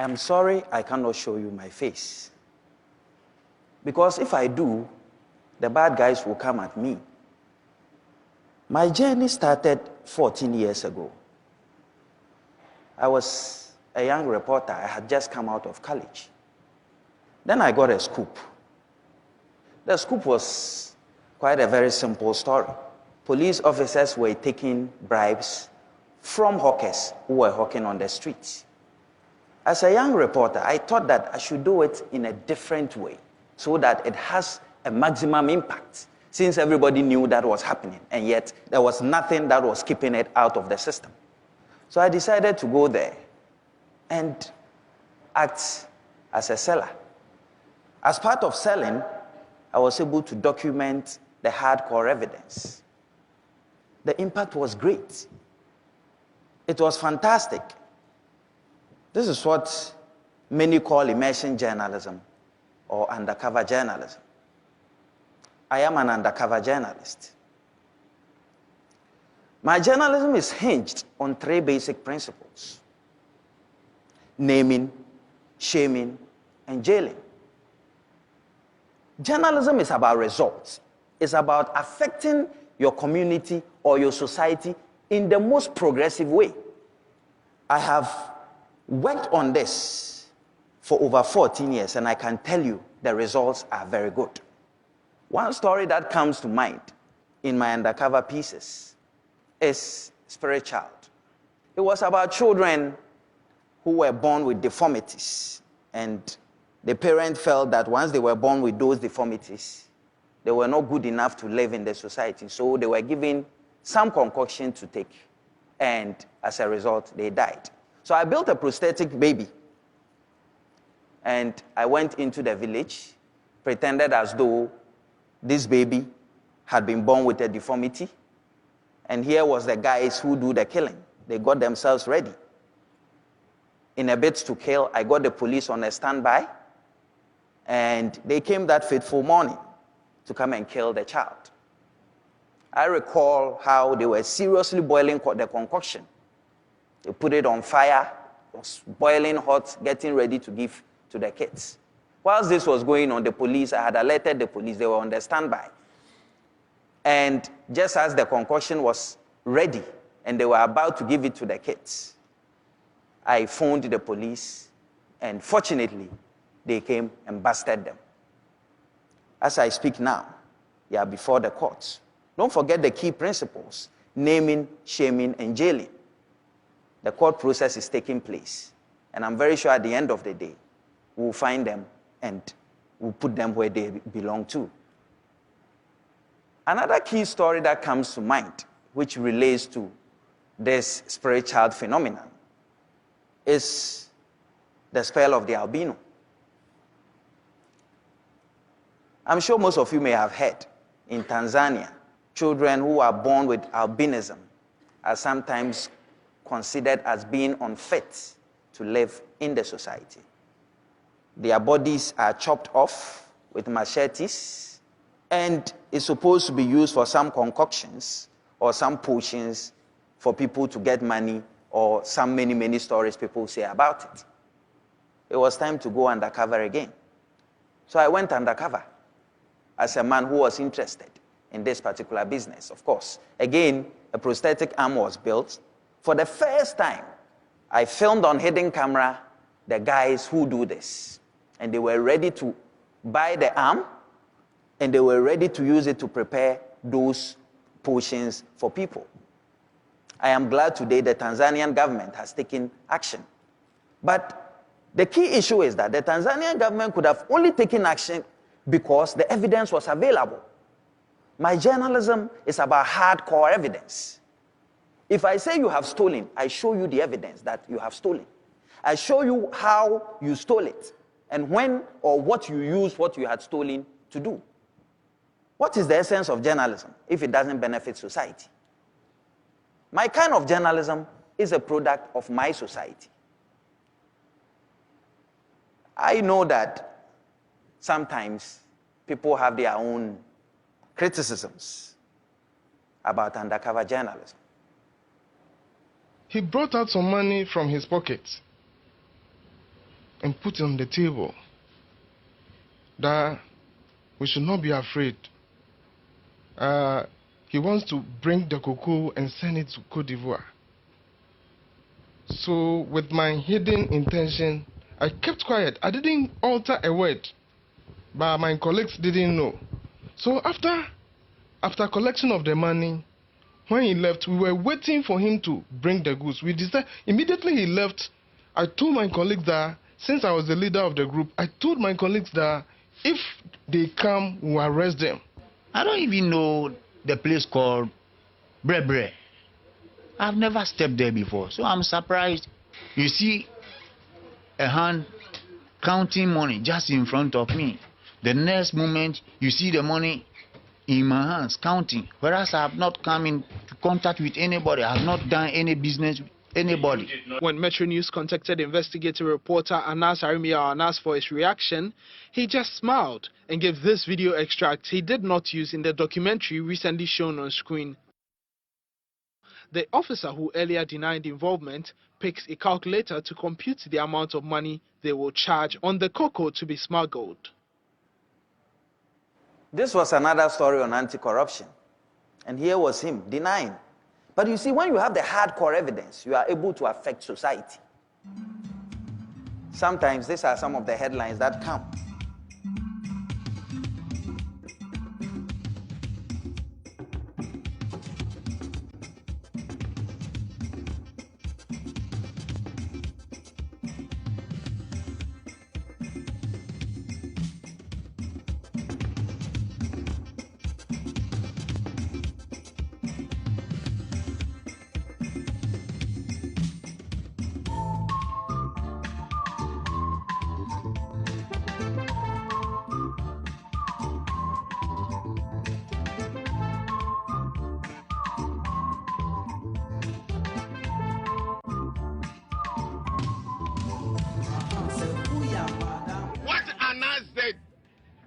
am sorry I cannot show you my face. Because if I do, the bad guys will come at me. My journey started 14 years ago. I was a young reporter. I had just come out of college. Then I got a scoop. The scoop was quite a very simple story. Police officers were taking bribes from hawkers who were hawking on the streets. As a young reporter, I thought that I should do it in a different way so that it has a maximum impact, since everybody knew that was happening, and yet there was nothing that was keeping it out of the system. So I decided to go there and act as a seller. As part of selling, I was able to document the hardcore evidence. The impact was great. It was fantastic. This is what many call immersion journalism or undercover journalism. I am an undercover journalist. My journalism is hinged on 3 basic principles: naming, shaming, and jailing. Journalism is about results. It's about affecting your community or your society in the most progressive way. I have worked on this for over 14 years, and I can tell you the results are very good. One story that comes to mind in my undercover pieces is Spirit Child. It was about children who were born with deformities, and the parent felt that once they were born with those deformities, they were not good enough to live in the society, so they were given some concoction to take, and as a result, they died. So I built a prosthetic baby, and I went into the village, pretended as though this baby had been born with a deformity, and here was the guys who do the killing. They got themselves ready. In a bid to kill, I got the police on a standby, and they came that fateful morning to come and kill the child. I recall how they were seriously boiling the concoction. They put it on fire, it was boiling hot, getting ready to give to the kids. Whilst this was going on, I had alerted the police, they were on the standby. And just as the concoction was ready and they were about to give it to the kids, I phoned the police, and fortunately, they came and busted them. As I speak now, they are before the courts. Don't forget the key principles: naming, shaming, and jailing. The court process is taking place, and I'm very sure at the end of the day, we'll find them and we'll put them where they belong to. Another key story that comes to mind, which relates to this Spirit Child phenomenon, is the spell of the albino. I'm sure most of you may have heard, in Tanzania, children who are born with albinism are sometimes considered as being unfit to live in the society. Their bodies are chopped off with machetes, and is supposed to be used for some concoctions or some potions for people to get money, or some many stories people say about it. It was time to go undercover again. So I went undercover as a man who was interested in this particular business, of course. Again, a prosthetic arm was built. For the first time, I filmed on hidden camera the guys who do this. And they were ready to buy the arm, and they were ready to use it to prepare those potions for people. I am glad today the Tanzanian government has taken action. But the key issue is that the Tanzanian government could have only taken action because the evidence was available. My journalism is about hardcore evidence. If I say you have stolen, I show you the evidence that you have stolen. I show you how you stole it, and when or what you used what you had stolen to do. What is the essence of journalism if it doesn't benefit society? My kind of journalism is a product of my society. I know that sometimes people have their own criticisms about undercover journalism. He brought out some money from his pocket. and put on the table that we should not be afraid. He wants to bring the cocoa and send it to Cote d'Ivoire. So with my hidden intention, I kept quiet. I didn't utter a word, but my colleagues didn't know. So after collection of the money, when he left, we were waiting for him to bring the goods. We decided, immediately he left, I told my colleagues that, since I was the leader of the group, I told my colleagues that if they come, we'll arrest them. I don't even know the place called Bre. I've never stepped there before, so I'm surprised. You see a hand counting money just in front of me. The next moment, you see the money in my hands counting, whereas I have not come into contact with anybody. I have not done any business with anybody. When Metro News contacted investigative reporter Anas Arimia and asked for his reaction, he just smiled and gave this video extract he did not use in the documentary recently shown on screen. The officer who earlier denied involvement picks a calculator to compute the amount of money they will charge on the cocoa to be smuggled. This was another story on anti-corruption. And here was him denying. But you see, when you have the hardcore evidence, you are able to affect society. Sometimes these are some of the headlines that come.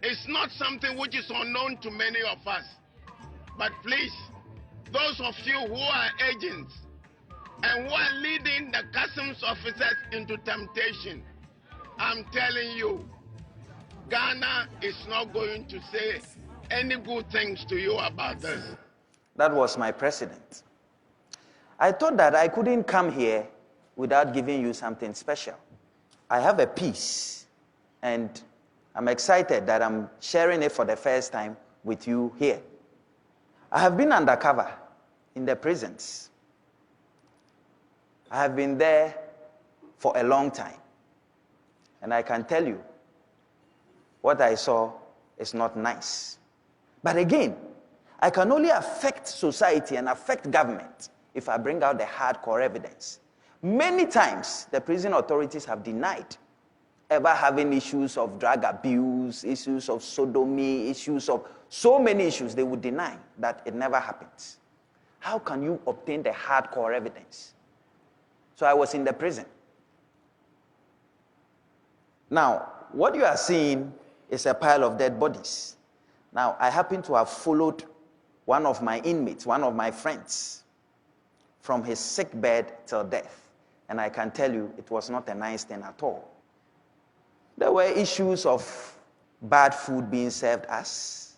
It's not something which is unknown to many of us. But please, those of you who are agents and who are leading the customs officers into temptation, I'm telling you, Ghana is not going to say any good things to you about this. That was my president. I thought that I couldn't come here without giving you something special. I have a piece, and I'm excited that I'm sharing it for the first time with you here. I have been undercover in the prisons. I have been there for a long time. And I can tell you, what I saw is not nice. But again, I can only affect society and affect government if I bring out the hardcore evidence. Many times, the prison authorities have denied ever having issues of drug abuse, issues of sodomy, issues of so many issues. They would deny that it never happens. How can you obtain the hardcore evidence? So I was in the prison. Now, what you are seeing is a pile of dead bodies. Now, I happen to have followed one of my inmates, one of my friends, from his sick bed till death. And I can tell you, it was not a nice thing at all. There were issues of bad food being served us.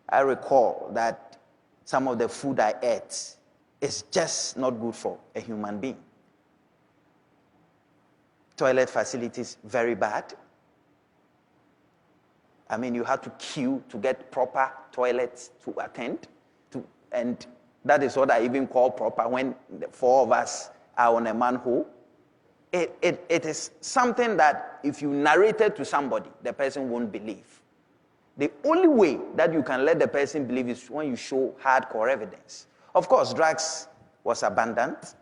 I recall that some of the food I ate is just not good for a human being. Toilet facilities, very bad. I mean, you had to queue to get proper toilets to attend to, and that is what I even call proper when the four of us are on a manhole. It is something that if you narrate it to somebody, the person won't believe. The only way that you can let the person believe is when you show hardcore evidence. Of course, drugs was abundant.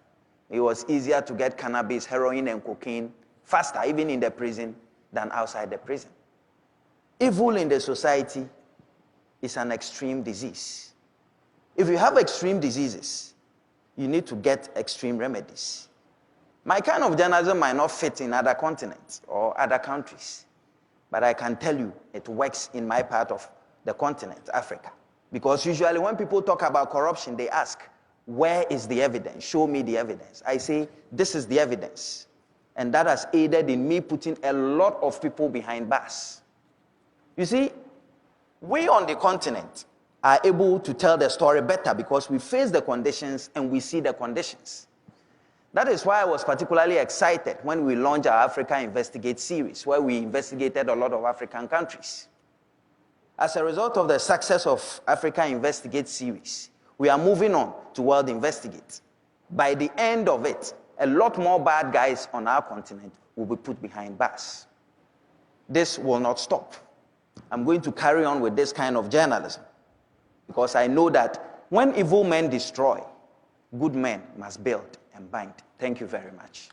It was easier to get cannabis, heroin, and cocaine faster, even in the prison, than outside the prison. Evil in the society is an extreme disease. If you have extreme diseases, you need to get extreme remedies. My kind of journalism might not fit in other continents or other countries, but I can tell you it works in my part of the continent, Africa. Because usually when people talk about corruption, they ask, where is the evidence? Show me the evidence. I say, this is the evidence. And that has aided in me putting a lot of people behind bars. You see, we on the continent are able to tell the story better because we face the conditions and we see the conditions. That is why I was particularly excited when we launched our Africa Investigate series, where we investigated a lot of African countries. As a result of the success of Africa Investigate series, we are moving on to World Investigate. By the end of it, a lot more bad guys on our continent will be put behind bars. This will not stop. I'm going to carry on with this kind of journalism because I know that when evil men destroy, good men must build and bind. Thank you very much.